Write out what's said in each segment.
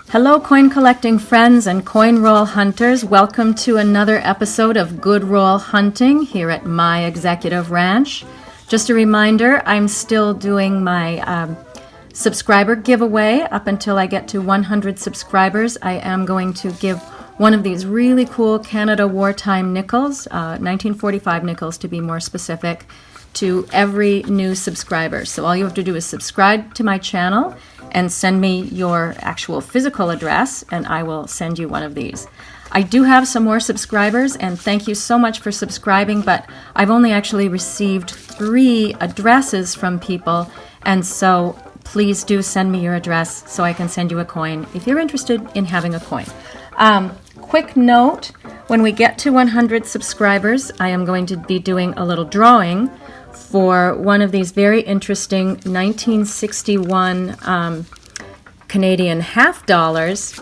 Hello, coin collecting friends and coin roll hunters. Welcome to another episode of Good Roll Hunting here at MyExecutiveRanch. Just a reminder, I'm still doing my subscriber giveaway up until I get to 100 subscribers. I am going to give one of these really cool Canada Wartime nickels, 1945 nickels to be more specific, to every new subscriber. So all you have to do is subscribe to my channel and send me your actual physical address, and I will send you one of these. I do have some more subscribers, and thank you so much for subscribing, but I've only actually received 3 addresses from people, and so please do send me your address so I can send you a coin if you're interested in having a coin. Quick note, when we get to 100 subscribers, I am going to be doing a little drawing for one of these very interesting 1961 Canadian half dollars,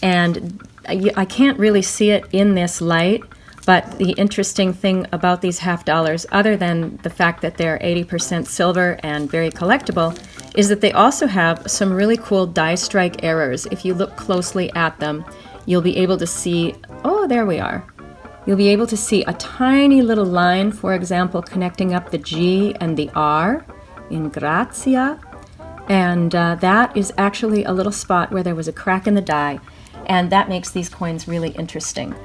and I can't really see it in this light, but the interesting thing about these half dollars, other than the fact that they're 80% silver and very collectible, is that they also have some really cool die strike errors. If you look closely at them, you'll be able to see, oh, there we are. You'll be able to see a tiny little line, for example, connecting up the G and the R in Grazia. And that is actually a little spot where there was a crack in the die. And that makes these coins really interesting.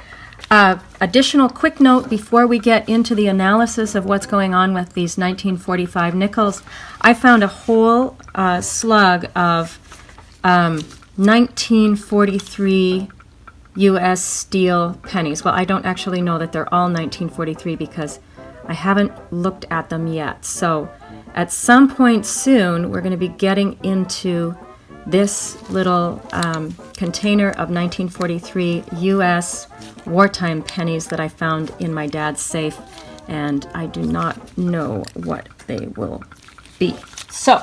Additional quick note before we get into the analysis of what's going on with these 1945 nickels, I found a whole slug of 1943 US steel pennies. Well, I don't actually know that they're all 1943 because I haven't looked at them yet. So at some point soon, we're going to be getting into this little container of 1943 US wartime pennies that I found in my dad's safe, and I do not know what they will be. So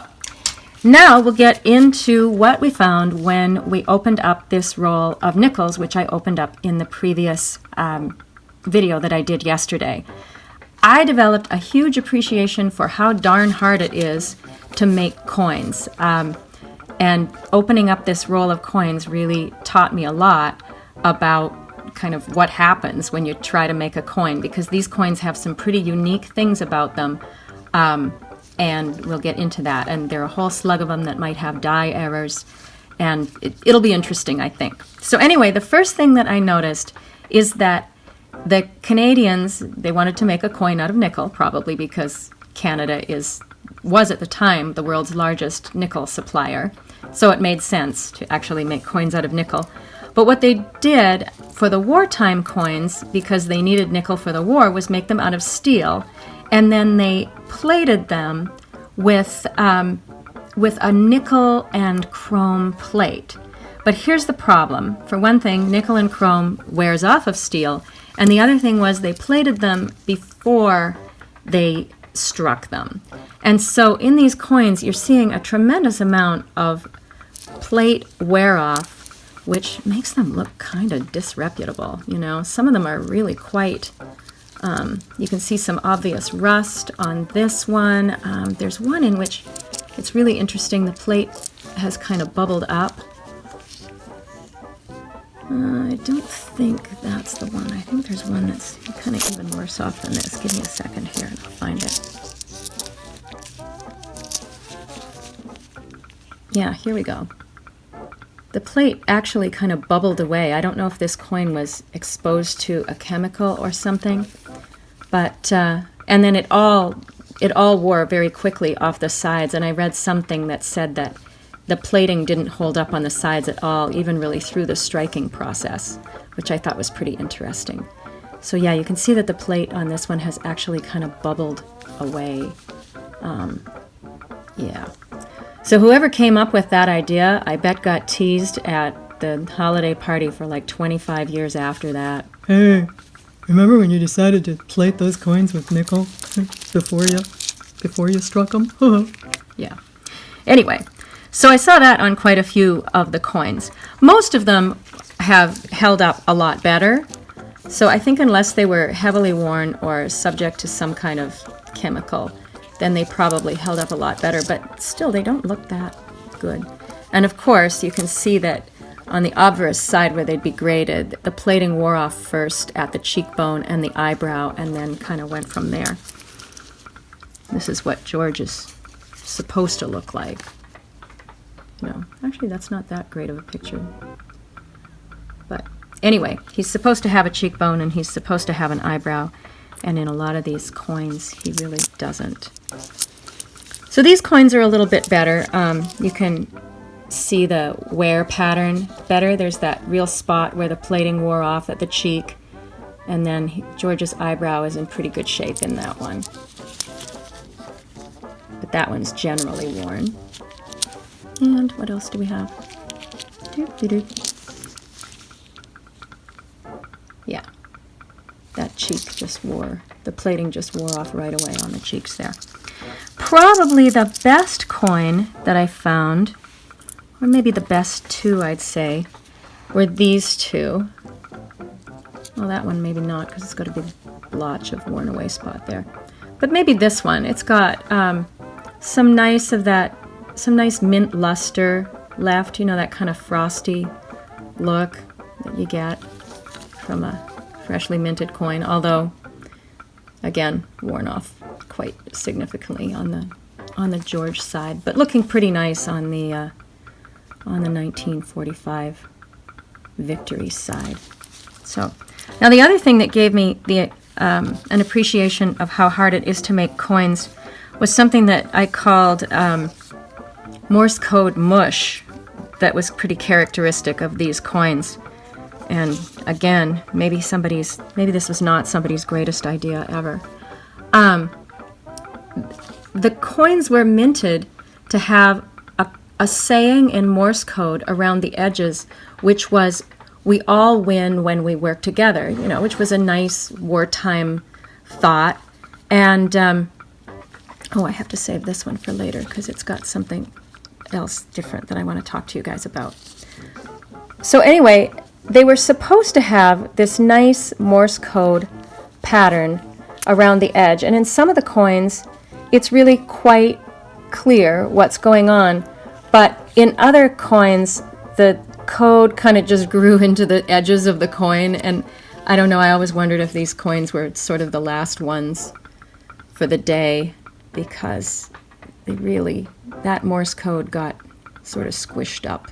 now we'll get into what we found when we opened up this roll of nickels, which I opened up in the previous video that I did yesterday. I developed a huge appreciation for how darn hard it is to make coins. And opening up this roll of coins really taught me a lot about kind of what happens when you try to make a coin, because these coins have some pretty unique things about them. And we'll get into that. And there are a whole slug of them that might have die errors. And it'll be interesting, I think. So anyway, the first thing that I noticed is that the Canadians, they wanted to make a coin out of nickel, probably because Canada was at the time the world's largest nickel supplier. So it made sense to actually make coins out of nickel. But what they did for the wartime coins, because they needed nickel for the war, was make them out of steel. And then they plated them with a nickel and chrome plate. But here's the problem. For one thing, nickel and chrome wears off of steel. And the other thing was they plated them before they struck them. And so in these coins, you're seeing a tremendous amount of plate wear off, which makes them look kind of disreputable. You know, some of them are really quite... you can see some obvious rust on this one. There's one in which it's really interesting. The plate has kind of bubbled up. I don't think that's the one. I think there's one that's kind of even worse off than this. Give me a second here and I'll find it. Yeah, here we go. The plate actually kind of bubbled away. I don't know if this coin was exposed to a chemical or something, but and then it all wore very quickly off the sides. And I read something that said that the plating didn't hold up on the sides at all, even really through the striking process, which I thought was pretty interesting. So yeah, you can see that the plate on this one has actually kind of bubbled away. Yeah. So whoever came up with that idea, I bet got teased at the holiday party for like 25 years after that. Hey, remember when you decided to plate those coins with nickel before you struck them? Yeah. Anyway, so I saw that on quite a few of the coins. Most of them have held up a lot better. So I think unless they were heavily worn or subject to some kind of chemical, then they probably held up a lot better. But still, they don't look that good. And of course, you can see that on the obverse side where they'd be graded, the plating wore off first at the cheekbone and the eyebrow, and then kind of went from there. This is what George is supposed to look like. No, actually, that's not that great of a picture. But anyway, he's supposed to have a cheekbone and he's supposed to have an eyebrow, and in a lot of these coins, he really doesn't. So these coins are a little bit better. You can see the wear pattern better. There's that real spot where the plating wore off at the cheek, and then George's eyebrow is in pretty good shape in that one. But that one's generally worn. And what else do we have? Yeah, that cheek just the plating just wore off right away on the cheeks there. Probably the best coin that I found, or maybe the best two, I'd say, were these two. Well, that one maybe not, because it's got a big blotch of worn away spot there. But maybe this one. It's got some nice mint luster left, you know, that kind of frosty look that you get from a freshly minted coin, although again worn off quite significantly on the George side, but looking pretty nice on the 1945 Victory side. So now the other thing that gave me an appreciation of how hard it is to make coins was something that I called Morse code mush, that was pretty characteristic of these coins. And again, maybe this was not somebody's greatest idea ever. The coins were minted to have a saying in Morse code around the edges, which was, "We all win when we work together," you know, which was a nice wartime thought. And I have to save this one for later because it's got something else different that I want to talk to you guys about. So anyway, they were supposed to have this nice Morse code pattern around the edge, and in some of the coins it's really quite clear what's going on, but in other coins the code kind of just grew into the edges of the coin, and I don't know, I always wondered if these coins were sort of the last ones for the day, because that Morse code got sort of squished up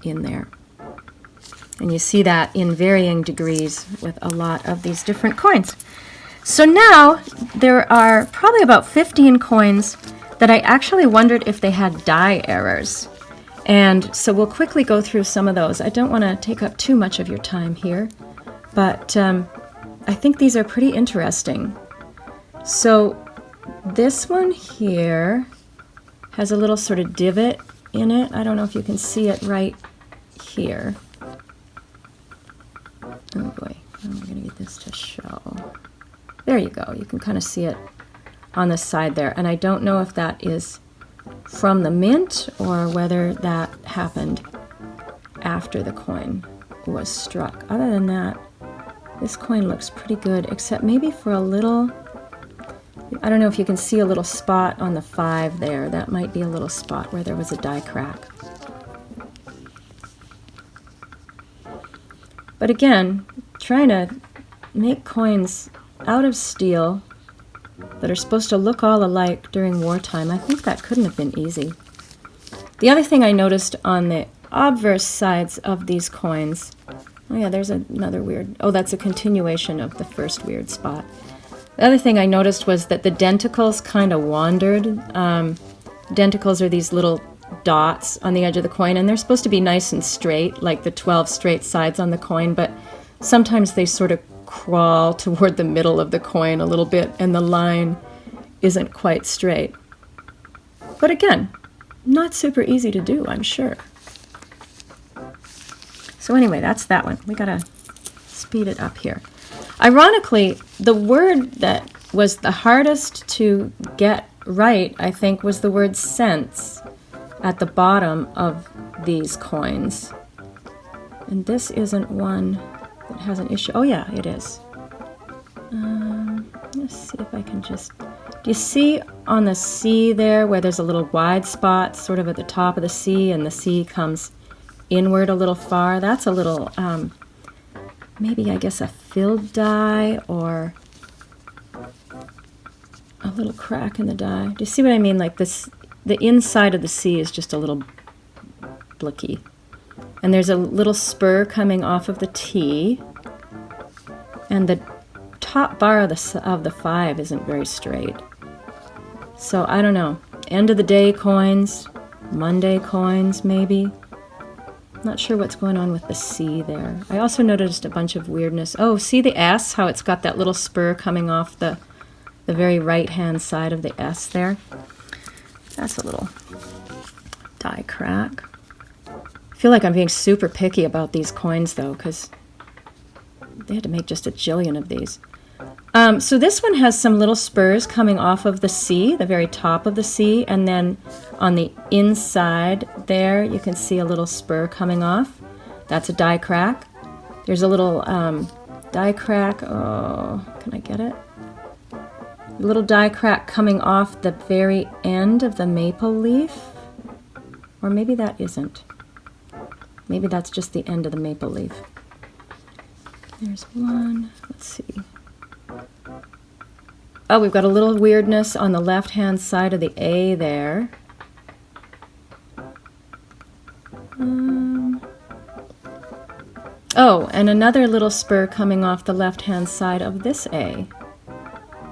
in there. And you see that in varying degrees with a lot of these different coins. So now there are probably about 15 coins that I actually wondered if they had die errors. And so we'll quickly go through some of those. I don't want to take up too much of your time here, but I think these are pretty interesting. So this one here has a little sort of divot in it. I don't know if you can see it right here. Oh boy, I'm going to get this to show. There you go. You can kind of see it on the side there. And I don't know if that is from the mint or whether that happened after the coin was struck. Other than that, this coin looks pretty good, except maybe for a little, I don't know if you can see a little spot on the 5 there. That might be a little spot where there was a die crack. But again, trying to make coins out of steel that are supposed to look all alike during wartime, I think that couldn't have been easy. The other thing I noticed on the obverse sides of these coins, oh yeah, there's another weird, oh, that's a continuation of the first weird spot. The other thing I noticed was that the denticles kind of wandered. Denticles are these little dots on the edge of the coin, and they're supposed to be nice and straight, like the 12 straight sides on the coin, but sometimes they sort of crawl toward the middle of the coin a little bit, and the line isn't quite straight. But again, not super easy to do, I'm sure. So anyway, that's that one. We gotta speed it up here. Ironically, the word that was the hardest to get right, I think, was the word cents at the bottom of these coins. And this isn't one that has an issue. Oh yeah, it is. Let's see if I can just Do you see on the C there where there's a little wide spot sort of at the top of the C, and the C comes inward a little far? That's a little, maybe I guess a filled die or a little crack in the die. Do you see what I mean? Like this, the inside of the C is just a little blicky. And there's a little spur coming off of the T, and the top bar of the 5 isn't very straight. So I don't know. End of the day coins, Monday coins maybe. Not sure what's going on with the C there. I also noticed a bunch of weirdness. Oh, see the S, how it's got that little spur coming off the very right-hand side of the S there? That's a little die crack. I feel like I'm being super picky about these coins though, because they had to make just a jillion of these. So this one has some little spurs coming off of the C, the very top of the C, and then on the inside there you can see a little spur coming off. That's a die crack. There's a little die crack, oh, can I get it? A little die crack coming off the very end of the maple leaf. Or maybe that isn't. Maybe that's just the end of the maple leaf. There's one, let's see. Oh, we've got a little weirdness on the left-hand side of the A there. Oh, and another little spur coming off the left-hand side of this A.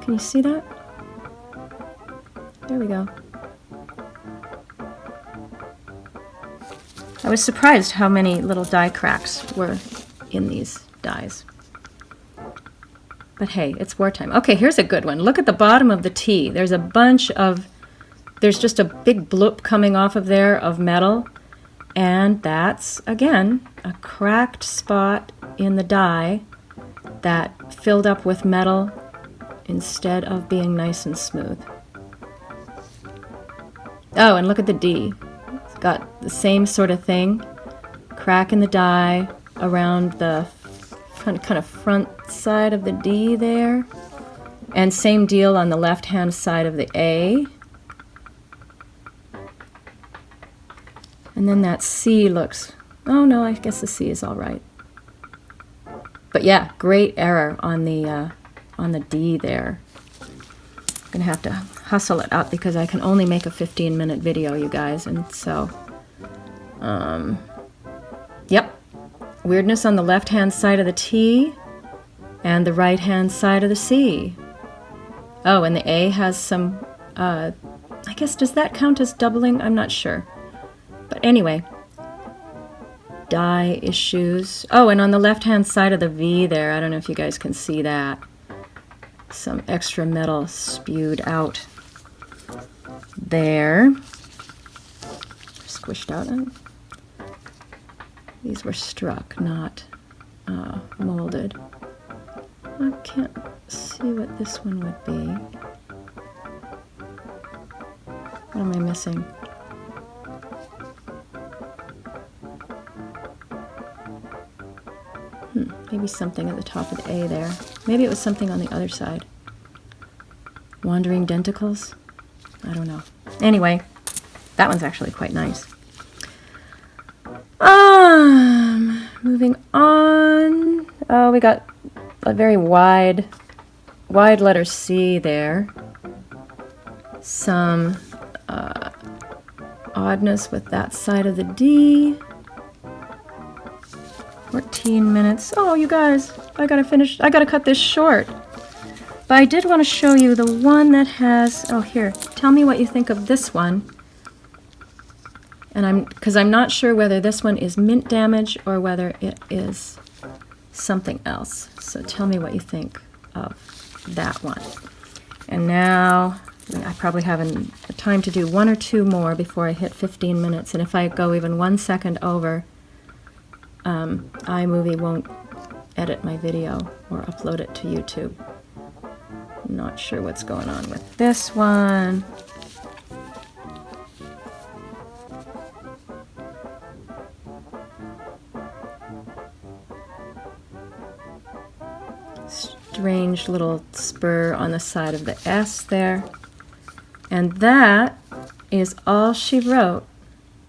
Can you see that? There we go. I was surprised how many little die cracks were in these dies. But hey, it's wartime. Okay, here's a good one. Look at the bottom of the T. There's a bunch of, there's just a big bloop coming off of there of metal. And that's, again, a cracked spot in the die that filled up with metal instead of being nice and smooth. Oh, and look at the D. It's got the same sort of thing. Crack in the die around the kind of front side of the D there. And same deal on the left-hand side of the A. And then that C looks, oh no, I guess the C is all right. But yeah, great error on the D there. I'm gonna have to hustle it up because I can only make a 15-minute video, you guys, and so, yep. Weirdness on the left-hand side of the T and the right-hand side of the C. Oh, and the A has some, I guess, does that count as doubling? I'm not sure. But anyway, die issues. Oh, and on the left-hand side of the V there, I don't know if you guys can see that. Some extra metal spewed out there. Squished out. These were struck, not molded. I can't see what this one would be. What am I missing? Maybe something at the top of the A there. Maybe it was something on the other side. Wandering denticles? I don't know. Anyway, that one's actually quite nice. Moving on. Oh, we got a very wide letter C there. Some oddness with that side of the D. 14 minutes. Oh, you guys, I gotta cut this short. But I did want to show you the one that has, oh here, tell me what you think of this one. And because I'm not sure whether this one is mint damage or whether it is something else. So tell me what you think of that one. And now, I probably have time to do one or two more before I hit 15 minutes. And if I go even 1 second over, iMovie won't edit my video or upload it to YouTube. Not sure what's going on with this one. Strange little spur on the side of the S there. And that is all she wrote